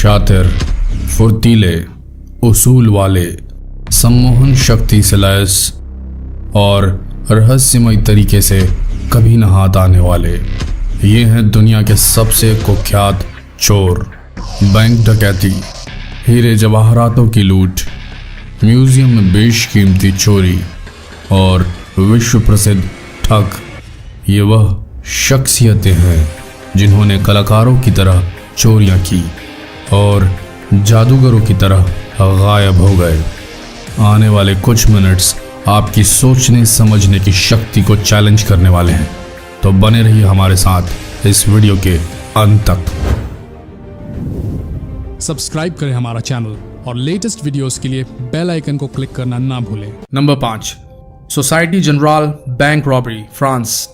शातिर, फुर्तीले, उसूल वाले, सम्मोहन शक्ति से लैस और रहस्यमय तरीके से कभी न हाथ आने वाले, ये हैं दुनिया के सबसे कुख्यात चोर। बैंक डकैती, हीरे जवाहरातों की लूट, म्यूजियम में बेशकीमती चोरी और विश्व प्रसिद्ध ठग, ये वह शख्सियतें हैं जिन्होंने कलाकारों की तरह चोरियां की और जादूगरों की तरह गायब हो गए। आने वाले कुछ मिनट्स आपकी सोचने समझने की शक्ति को चैलेंज करने वाले हैं, तो बने रहिए हमारे साथ इस वीडियो के अंत तक। सब्सक्राइब करें हमारा चैनल और लेटेस्ट वीडियोस के लिए बेल आइकन को क्लिक करना ना भूलें। Number 5, society general bank robbery, France.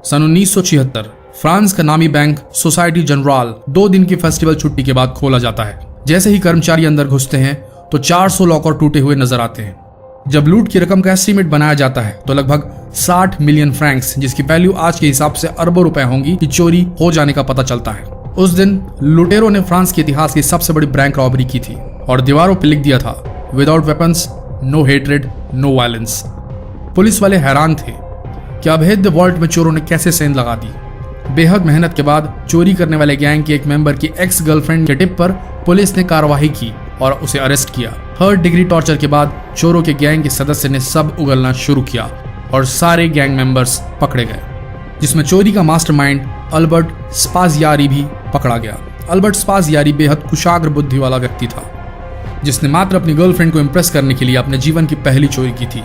सन 1976 फ्रांस का नामी बैंक सोसाइटी जनरल 2 दिन की फेस्टिवल छुट्टी के बाद खोला जाता है। जैसे ही कर्मचारी अंदर घुसते हैं तो 400 लॉकर टूटे हुए नजर आते हैं। जब लूट की रकम का एस्टीमेट बनाया जाता है तो लगभग 60 मिलियन फ्रैंक्स, जिसकी वैल्यू आज के हिसाब से अरबों रुपए होंगी, की चोरी हो जाने का पता चलता है। उस दिन लुटेरों ने फ्रांस के इतिहास की सबसे बड़ी बैंक रॉबरी की थी और दीवारों पर लिख दिया था, without weapons no hatred no violence. Police वाले हैरान थे कि अभेद्य वॉल्ट में चोरों ने कैसे सेंध लगा दी। बेहद मेहनत के बाद चोरी करने वाले गैंग के एक मेंबर की एक्स गर्लफ्रेंड के टिप पर पुलिस ने कार्रवाई की और उसे अरेस्ट किया। 3rd डिग्री टॉर्चर के बाद चोरों के गैंग के सदस्य ने सब उगलना शुरू किया और सारे गैंग मेंबर्स पकड़े गए, जिसमें चोरी का मास्टरमाइंड अल्बर्ट स्पाजियारी भी पकड़ा गया। अल्बर्ट स्पाजियारी बेहद कुशाग्र बुद्धि वाला व्यक्ति था, जिसने मात्र अपनी गर्लफ्रेंड को इम्प्रेस करने के लिए अपने जीवन की पहली चोरी की थी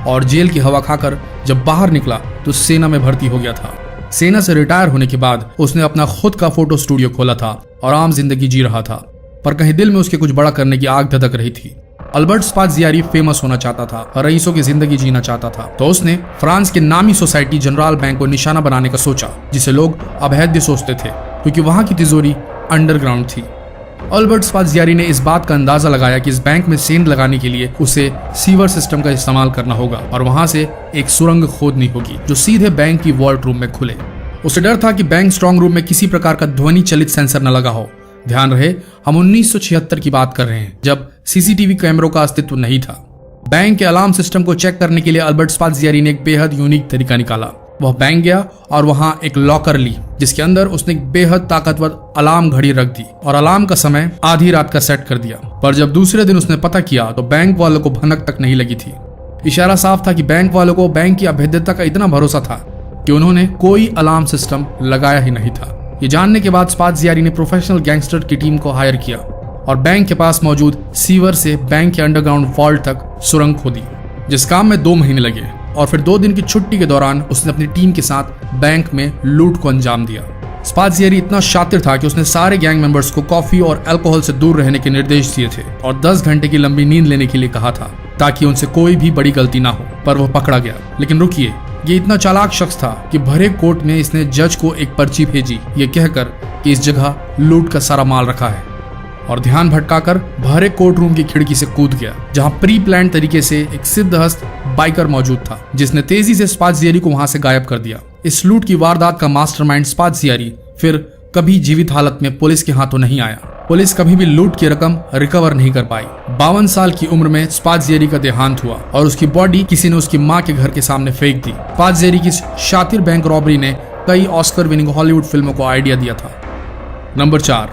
और जेल की हवा खाकर जब बाहर निकला तो सेना में भर्ती हो गया था। सेना से रिटायर होने के बाद उसने अपना खुद का फोटो स्टूडियो खोला था और आम जिंदगी जी रहा था, पर कहीं दिल में उसके कुछ बड़ा करने की आग धधक रही थी। अल्बर्ट स्पाजियारी फेमस होना चाहता था और रईसों की जिंदगी जीना चाहता था, तो उसने फ्रांस के नामी सोसाइटी जनरल बैंक को निशाना बनाने का सोचा, जिसे लोग अभेद्य सोचते थे क्योंकि वहां की तिजोरी अंडरग्राउंड थी। अल्बर्ट स्पाजियारी ने इस बात का अंदाजा लगाया कि इस बैंक में सेंध लगाने के लिए उसे सीवर सिस्टम का इस्तेमाल करना होगा और वहां से एक सुरंग खोदनी होगी जो सीधे बैंक की वॉल्ट रूम में खुले। उसे डर था कि बैंक स्ट्रांग रूम में किसी प्रकार का ध्वनि चलित सेंसर न लगा हो। ध्यान रहे, हम 1976 की बात कर रहे हैं, जब सीसीटीवी कैमरों का अस्तित्व नहीं था। बैंक के अलार्म सिस्टम को चेक करने के लिए अल्बर्ट स्पाजियारी ने एक बेहद यूनिक तरीका निकाला। वह बैंक गया और वहां एक लॉकर ली, जिसके अंदर उसने एक बेहद ताकतवर अलार्म घड़ी रख दी और अलार्म का समय आधी रात का सेट कर दिया। पर जब दूसरे दिन उसने पता किया तो बैंक वालों को भनक तक नहीं लगी थी। इशारा साफ था कि बैंक वालों को बैंक की अभेद्यता का इतना भरोसा था कि उन्होंने कोई अलार्म सिस्टम लगाया ही नहीं था। ये जानने के बाद स्पाजियारी ने प्रोफेशनल गैंगस्टर की टीम को हायर किया और बैंक के पास मौजूद सीवर से बैंक के अंडरग्राउंड वॉल्ट तक सुरंग खोदी, जिस काम में 2 महीने लगे। और फिर 2 दिन की छुट्टी के दौरान उसने अपनी टीम के साथ बैंक में लूट को अंजाम दिया। स्पाजियारी इतना शातिर था कि उसने सारे गैंग मेंबर्स को कॉफी और अल्कोहल से दूर रहने के निर्देश दिए थे और 10 घंटे की लंबी नींद लेने के लिए कहा था, ताकि उनसे कोई भी बड़ी गलती ना हो। पर वह पकड़ा गया। लेकिन रुकिए, ये इतना चालाक शख्स था कि भरे कोर्ट में इसने जज को एक पर्ची भेजी, ये कहकर कि इस जगह लूट का सारा माल रखा है, और ध्यान भटकाकर भरे कोर्ट रूम की खिड़की से कूद गया, जहां प्री प्लान तरीके से एक सिद्धहस्त बाइकर मौजूद था, जिसने तेजी से स्पाजियारी को वहां से गायब कर दिया। इस लूट की वारदात का मास्टरमाइंड स्पाजियारी फिर कभी जीवित हालत में पुलिस के हाथों नहीं आया। पुलिस कभी भी लूट की रकम रिकवर नहीं कर पाई। 52 साल की उम्र में स्पाजियारी का देहांत हुआ और उसकी बॉडी किसी ने उसकी मां के घर के सामने फेंक दी। स्पाजियारी की शातिर बैंक रॉबरी ने कई ऑस्कर विनिंग हॉलीवुड फिल्मों को आइडिया दिया था। Number 4,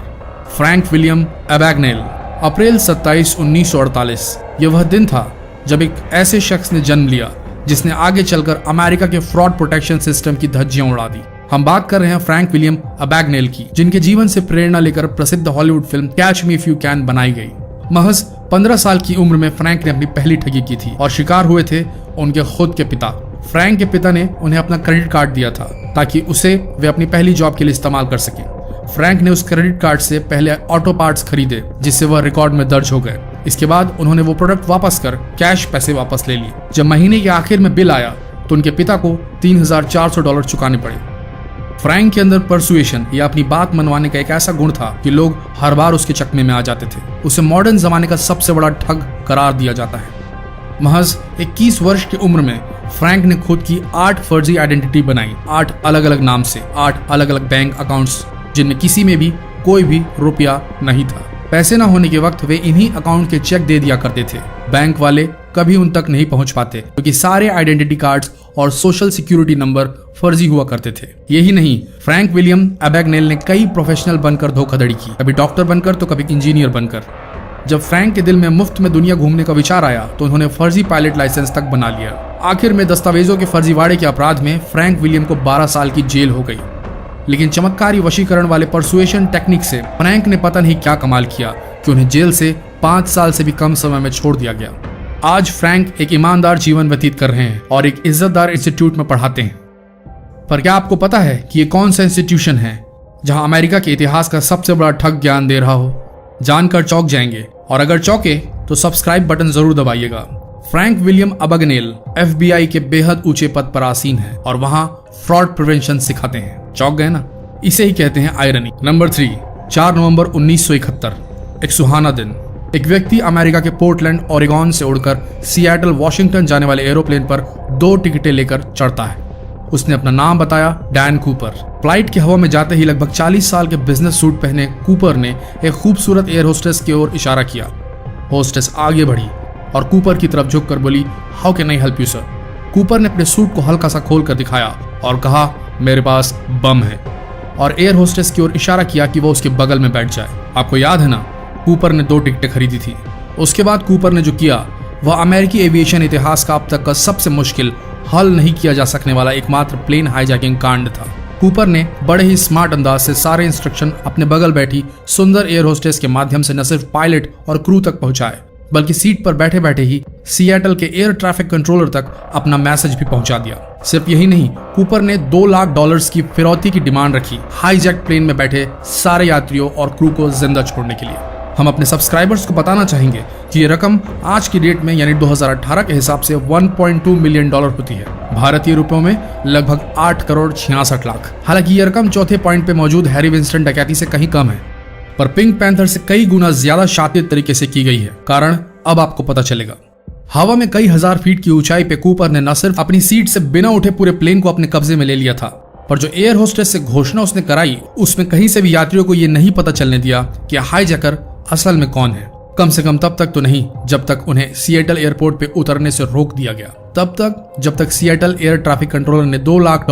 Frank William Abagnale. April 27, 1948 यह वह दिन था जब एक ऐसे शख्स ने जन्म लिया जिसने आगे चलकर अमेरिका के फ्रॉड प्रोटेक्शन सिस्टम की धज्जियां उड़ा दी। हम बात कर रहे हैं फ्रैंक विलियम एबैगनेल की, जिनके जीवन से प्रेरणा लेकर प्रसिद्ध Hollywood film catch me if you can बनाई गई। महज 15 साल की उम्र में फ्रैंक ने अपनी पहली ठगी की थी और शिकार हुए थे उनके खुद के पिता। फ्रैंक के पिता ने उन्हें अपना क्रेडिट कार्ड दिया था ताकि उसे वे अपनी पहली जॉब के लिए इस्तेमाल कर सके। फ्रैंक ने उस क्रेडिट कार्ड से पहले ऑटो पार्ट्स खरीदे, जिससे वह रिकॉर्ड में दर्ज हो गए। इसके बाद उन्होंने वो प्रोडक्ट वापस कर कैश पैसे वापस ले लिए। जब महीने के आखिर में बिल आया तो उनके पिता को $3,400 चुकाने पड़े। फ्रैंक के अंदर परसुएशन या अपनी बात मनवाने का एक ऐसा गुण था कि लोग हर बार उसके चकमे में आ जाते थे। उसे मॉडर्न जमाने का सबसे बड़ा ठग करार दिया जाता है। महज 21 वर्ष की उम्र में फ्रैंक ने खुद की 8 फर्जी आइडेंटिटी बनाई, 8 अलग अलग नाम से, 8 अलग अलग बैंक अकाउंट्स, जिनमें किसी में भी कोई भी रुपया नहीं था। पैसे ना होने के वक्त वे इन्हीं अकाउंट के चेक दे दिया करते थे। बैंक वाले कभी उन तक नहीं पहुंच पाते क्योंकि सारे आइडेंटिटी कार्ड्स और सोशल सिक्योरिटी नंबर फर्जी हुआ करते थे। यही नहीं, फ्रैंक विलियम एबैगनेल ने कई प्रोफेशनल बनकर धोखाधड़ी की, कभी डॉक्टर बनकर तो कभी इंजीनियर बनकर। जब फ्रैंक के दिल में मुफ्त में दुनिया घूमने का विचार आया तो उन्होंने फर्जी पायलट लाइसेंस तक बना लिया। आखिर में दस्तावेजों के फर्जीवाड़े के अपराध में फ्रैंक विलियम को 12 साल की जेल हो गई। लेकिन चमत्कारी वशीकरण वाले परसुएशन टेक्निक से फ्रैंक ने पता नहीं क्या कमाल किया कि उन्हें जेल से 5 साल से भी कम समय में छोड़ दिया गया। आज फ्रैंक एक ईमानदार जीवन व्यतीत कर रहे हैं और एक इज्जतदार इंस्टीट्यूट में पढ़ाते हैं। पर क्या आपको पता है कि ये कौन सा इंस्टीट्यूशन है जहां अमेरिका के इतिहास का सबसे बड़ा ठग ज्ञान दे रहा हो? जानकर चौंक जाएंगे, और अगर चौंके तो सब्सक्राइब बटन जरूर दबाइएगा। फ्रैंक विलियम एबैगनेल FBI के बेहद ऊंचे पद पर आसीन है और वहां फ्रॉड प्रिवेंशन सिखाते हैं। चौंक गए ना? इसे ही कहते हैं आयरनी। नंबर 3, 4 नवंबर 1971, एक सुहाना दिन। एक व्यक्ति अमेरिका के पोर्टलैंड ओरेगन से उड़कर सिएटल वॉशिंगटन जाने वाले एरोप्लेन पर 2 टिकटें लेकर चढ़ता है। उसने अपना नाम बताया, डैन कूपर। फ्लाइट की हवा में जाते ही लगभग 40 साल के बिजनेस सूट पहने कूपर ने एक खूबसूरत एयर होस्टेस की ओर इशारा किया। होस्टेस आगे बढ़ी और कूपर की तरफ झुककर बोली, how can I help you sir? Cooper ने अपने सूट को हल्का सा खोल कर दिखाया और कहा, मेरे पास बम है, और एयर होस्टेस की ओर इशारा किया कि वो उसके बगल में बैठ जाए। आपको याद है ना, कूपर ने 2 टिकटें खरीदी थी। उसके बाद कूपर ने जो किया वह अमेरिकी एविएशन इतिहास का अब तक का सबसे मुश्किल, हल नहीं किया जा सकने वाला एकमात्र प्लेन हाईजैकिंग कांड था। कूपर ने बड़े ही स्मार्ट अंदाज से सारे इंस्ट्रक्शन अपने बगल बैठी सुंदर एयर होस्टेस के माध्यम से न सिर्फ पायलट और क्रू तक पहुंचाए, बल्कि सीट पर बैठे बैठे ही सिएटल के एयर ट्रैफिक कंट्रोलर तक अपना मैसेज भी पहुंचा दिया। सिर्फ यही नहीं, कूपर ने $2 लाख की फिरौती की डिमांड रखी हाईजैक प्लेन में बैठे सारे यात्रियों और क्रू को जिंदा छोड़ने के लिए। हम अपने सब्सक्राइबर्स को बताना चाहेंगे कि ये रकम आज की डेट में यानी 2018 के हिसाब से $1.2 मिलियन होती है, भारतीय रुपयों में लगभग 8 करोड़ 66 लाख। हालांकि ये रकम चौथे पॉइंट पे मौजूद हैरी विंस्टन डकैती से कहीं कम है, पर पिंक पैंथर से कई गुना ज्यादा शातिर तरीके से की गई है। कारण अब आपको पता चलेगा। हवा में कई हजार फीट की ऊंचाई पे कूपर ने न सिर्फ अपनी सीट से बिना उठे पूरे प्लेन को अपने कब्जे में ले लिया था, पर जो एयर होस्टेस से घोषणा उसने कराई उसमें कहीं से भी यात्रियों को ये नहीं पता चलने दिया कि हाईजैकर असल में कौन है। कम से कम तब तक तो नहीं जब तक उन्हें सिएटल एयरपोर्ट पे उतरने से रोक दिया गया। तब तक जब तक सिएटल एयर ट्रैफिक कंट्रोलर ने $2 लाख,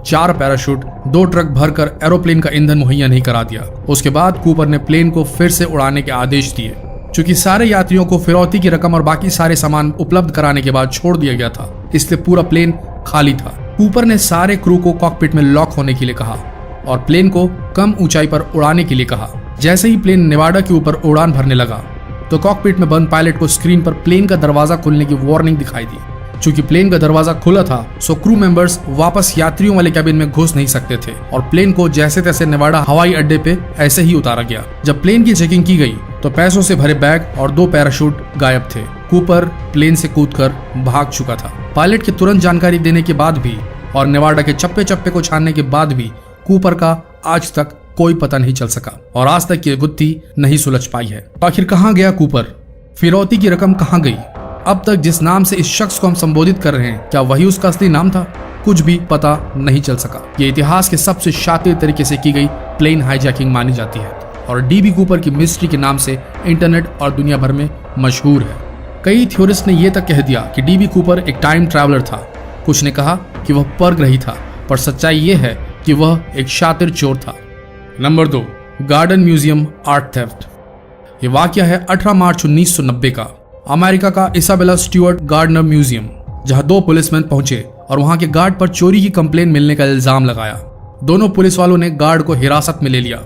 4 पैराशूट, 2 ट्रक भरकर एरोप्लेन का ईंधन मुहैया नहीं करा दिया। उसके बाद कूपर ने प्लेन को फिर से उड़ाने के आदेश दिए। चूंकि सारे यात्रियों को फिरौती की रकम और बाकी सारे सामान उपलब्ध कराने के बाद छोड़ दिया गया था, इसलिए पूरा प्लेन खाली था। कूपर ने सारे क्रू को कॉकपिट में लॉक होने के लिए कहा और प्लेन को कम ऊंचाई पर उड़ाने के लिए कहा। जैसे ही प्लेन नेवाडा के ऊपर उड़ान भरने लगा तो कॉकपिट में बंद पायलट को स्क्रीन पर प्लेन का दरवाजा खुलने की वार्निंग दिखाई दी। चूंकि प्लेन का दरवाजा खुला था, सो क्रू मेंबर्स वापस यात्रियों वाले कैबिन में घुस नहीं सकते थे और प्लेन को जैसे तैसे नेवाडा हवाई अड्डे पे ऐसे ही उतारा गया। जब प्लेन की चेकिंग की गई तो पैसों से भरे बैग और 2 पैराशूट गायब थे। कूपर प्लेन से कूदकर भाग चुका था। पायलट की तुरंत जानकारी देने के बाद भी और नेवाडा के चप्पे चप्पे को छानने के बाद भी कूपर का आज तक कोई पता नहीं चल सका और आज तक ये गुत्थी नहीं सुलझ पाई है। तो आखिर कहाँ गया कूपर? फिरौती की रकम कहाँ गई? अब तक जिस नाम से इस शख्स को हम संबोधित कर रहे हैं, क्या वही उसका असली नाम था? कुछ भी पता नहीं चल सका। ये इतिहास के सबसे शातिर तरीके से की गई प्लेन हाईजैकिंग मानी जाती है और डीबी कूपर की मिस्ट्री के नाम से इंटरनेट और दुनिया भर में मशहूर है। कई थ्योरिस्ट ने यह तक कह दिया कि डीबी कूपर एक टाइम ट्रैवलर था। कुछ ने कहा कि वह परग्रही था, पर सच्चाई यह है कि वह एक शातिर चोर था। Number 2, garden museum art theft. ये वाकया है 18 मार्च 1990 का अमेरिका का इसाबेला स्टीवर्ट गार्डनर म्यूजियम, जहां 2 पुलिसमैन पहुंचे और वहां के गार्ड पर चोरी की कंप्लेन मिलने का इल्जाम लगाया। दोनों पुलिस वालों ने गार्ड को हिरासत में ले लिया।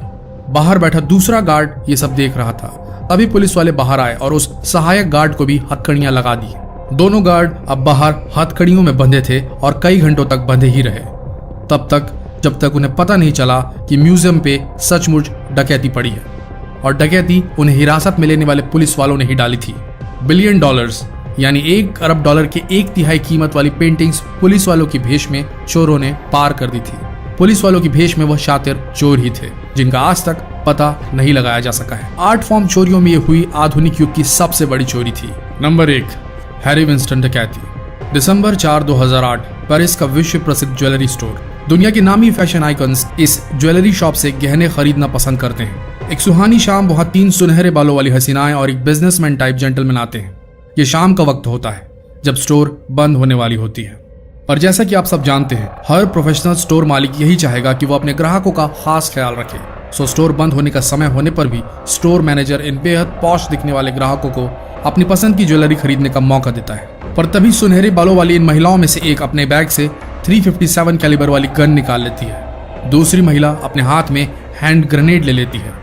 बाहर बैठा दूसरा गार्ड ये सब देख रहा था। तभी पुलिस वाले बाहर आए और उस सहायक गार्ड को भी हथकड़ियां लगा दी। दोनों गार्ड अब बाहर हथकड़ियों में बंधे थे और कई घंटों तक बंधे ही रहे, तब तक जब तक उन्हें पता नहीं चला कि म्यूजियम पे सचमुच डकैती पड़ी है और डकैती उन्हें हिरासत में लेने वाले पुलिस वालों ने ही डाली थी। $1 बिलियन यानी $1 अरब के 1/3 कीमत वाली पेंटिंग्स पुलिस वालों की भेष में चोरों ने पार कर दी थी। पुलिस वालों की भेष में वह शातिर चोर ही थे जिनका आज तक पता नहीं लगाया जा सका है। आर्ट फॉर्म चोरियों में ये हुई आधुनिक युग की सबसे बड़ी चोरी थी। नंबर 1, हैरी विंस्टन डकैती। दिसंबर 4, 2008 पेरिस का विश्व प्रसिद्ध ज्वेलरी स्टोर। दुनिया की नामी फैशन आइकन्स इस ज्वेलरी शॉप से गहने खरीदना पसंद करते हैं। एक सुहानी शाम वहां 3 सुनहरे बालों वाली हसीनाएं और एक बिजनेसमैन टाइप जेंटलमैन आते हैं। ये शाम का वक्त होता है जब स्टोर बंद होने वाली होती है, और जैसा कि आप सब जानते हैं, हर प्रोफेशनल स्टोर मालिक यही चाहेगा कि वो अपने ग्राहकों का खास ख्याल रखे। सो स्टोर बंद होने का समय होने पर भी स्टोर मैनेजर इन बेहद पॉश दिखने वाले ग्राहकों को अपनी पसंद की ज्वेलरी खरीदने का मौका देता है। पर तभी सुनहरे बालों वाली इन महिलाओं में से एक अपने बैग से 357 कैलिबर वाली गन निकाल लेती है। दूसरी महिला अपने हाथ में हैंड ग्रेनेड ले लेती है।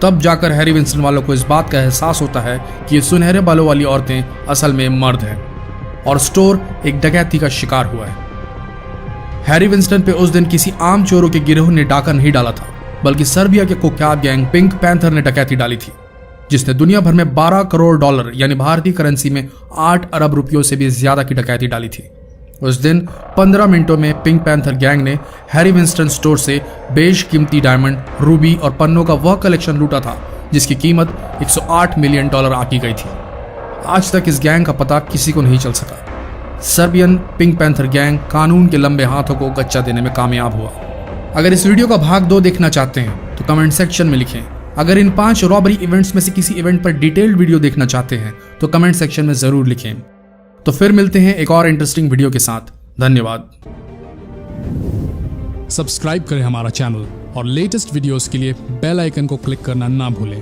तब जाकर हैरी विंस्टन वालों को इस बात का एहसास होता है कि ये सुनहरे बालों वाली औरतें असल में मर्द हैं और स्टोर एक डकैती का शिकार हुआ है। हैरी विंस्टन पे उस दिन किसी आम चोरों के गिरोह ने डाका नहीं डाला था, बल्कि सर्बिया के कुख्यात गैंग पिंक पैंथर ने डकैती डाली थी, जिसने दुनिया भर में $12 करोड़ यानी भारतीय करेंसी में 8 अरब रुपयों से भी ज्यादा की डकैती डाली थी। उस दिन 15 मिनटों में पिंक पैंथर गैंग ने हैरी विंस्टन स्टोर से बेशकीमती डायमंड, रूबी और पन्नों का वह कलेक्शन लूटा था जिसकी कीमत $108 मिलियन आकी गई थी। आज तक इस गैंग का पता किसी को नहीं चल सका। सर्बियन पिंक पैंथर गैंग कानून के लंबे हाथों को गच्चा देने में कामयाब हुआ। अगर इस वीडियो का भाग 2 देखना चाहते हैं तो कमेंट सेक्शन में लिखें। अगर इन 5 रॉबरी इवेंट्स में से किसी इवेंट पर डिटेल्ड वीडियो देखना चाहते हैं तो कमेंट सेक्शन में जरूर लिखें। तो फिर मिलते हैं एक और इंटरेस्टिंग वीडियो के साथ। धन्यवाद। सब्सक्राइब करें हमारा चैनल और लेटेस्ट वीडियोस के लिए बेल आइकन को क्लिक करना ना भूलें।